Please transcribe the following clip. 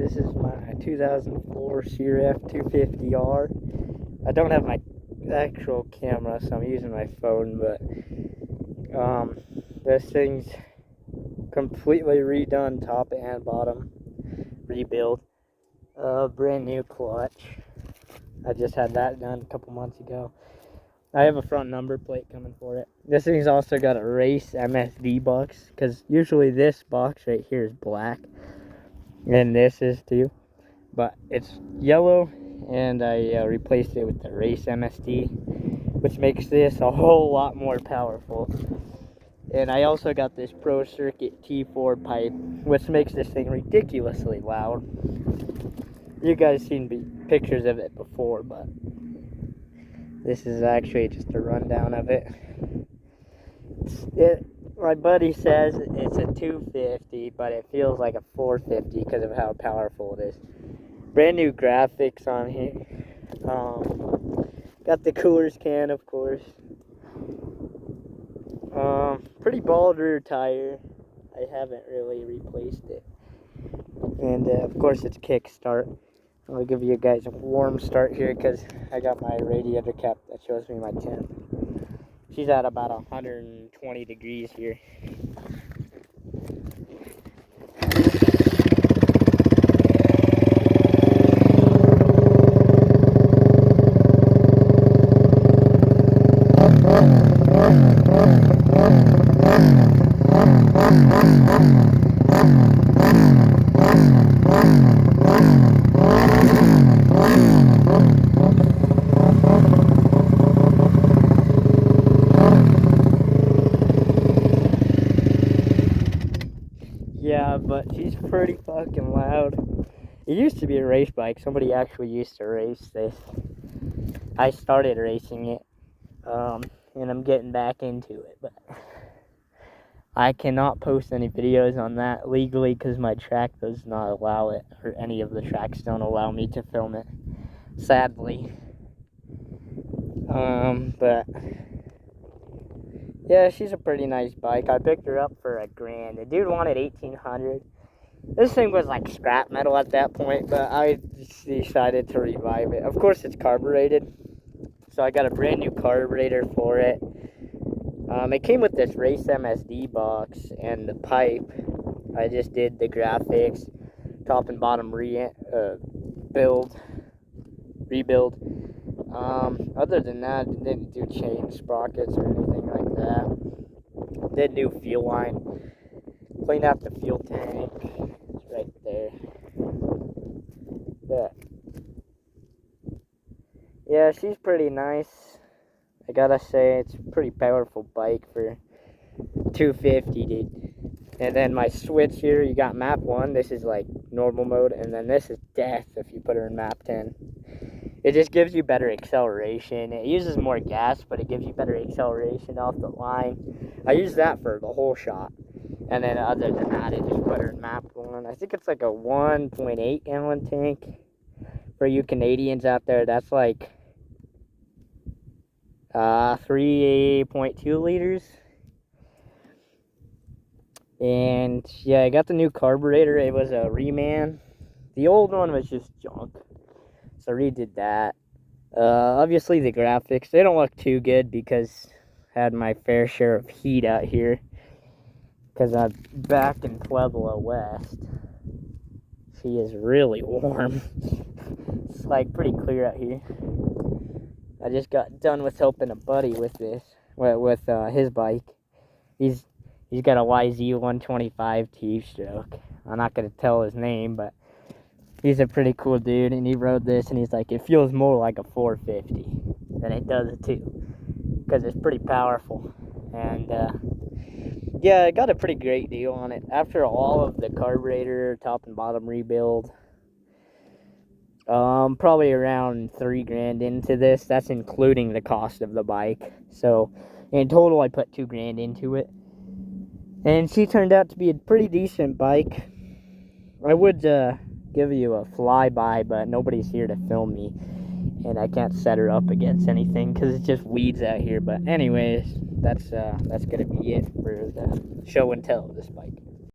This is my 2004 Sierra F250R. I don't have my actual camera, so I'm using my phone, but this thing's completely redone, top and bottom, rebuild. Brand new clutch. I just had that done a couple months ago. I have a front number plate coming for it. This thing's also got a race MSD box, because usually this box right here is black, and this is too, but it's yellow, and I replaced it with the race MSD, which makes this a whole lot more powerful. And I also got this Pro Circuit T4 pipe, which makes this thing ridiculously loud. You guys seen pictures of it before, but this is actually just a rundown of it. My buddy says it's a 250, but it feels like a 450 because of how powerful it is. Brand new graphics on here. Got the Coors can, of course. Pretty bald rear tire. I haven't really replaced it. And of course it's kickstart. I'll give you guys a warm start here because I got my radiator cap that shows me my temp. She's at about 120 degrees here. Yeah, but she's pretty fucking loud. It used to be a race bike. Somebody actually used to race this. I started racing it, and I'm getting back into it, but I cannot post any videos on that legally because my track does not allow it, or any of the tracks don't allow me to film it, sadly. But yeah, she's a pretty nice bike. I picked her up for $1,000. The dude wanted $1,800. This thing was like scrap metal at that point, but I decided to revive it. Of course, it's carbureted, so I got a brand new carburetor for it. It came with this race MSD box and the pipe. I just did the graphics, top and bottom rebuild. Other than that, didn't do chain sprockets or anything like that. Did new fuel line, cleaned out the fuel tank. It's right there. But yeah, she's pretty nice. I gotta say, it's a pretty powerful bike for 250, dude. And then my switch here, you got map 1. This is like normal mode, and then this is death if you put her in map 10. It just gives you better acceleration. It uses more gas, but it gives you better acceleration off the line. I use that for the whole shot. And then other than that, I just put her in map 1. I think it's like a 1.8 gallon tank. For you Canadians out there, that's like 3.2 liters. And yeah, I got the new carburetor. It was a Reman. The old one was just junk, so I redid that. Obviously the graphics, they don't look too good because I had my fair share of heat out here because I'm back in Pueblo West. She is really warm. It's like pretty clear out here. I just got done with helping a buddy with this, with his bike. He's got a YZ125 T-stroke. I'm not gonna tell his name, but he's a pretty cool dude, and he rode this, and he's like, it feels more like a 450 than it does a 2, because it's pretty powerful. And yeah, I got a pretty great deal on it. After all of the carburetor, top and bottom rebuild, probably around $3,000 into this. That's including the cost of the bike. So in total, I put $2,000 into it. And she turned out to be a pretty decent bike. I would give you a flyby, but nobody's here to film me, and I can't set her up against anything because it's just weeds out here. But anyways, that's gonna be it for the show and tell of this bike.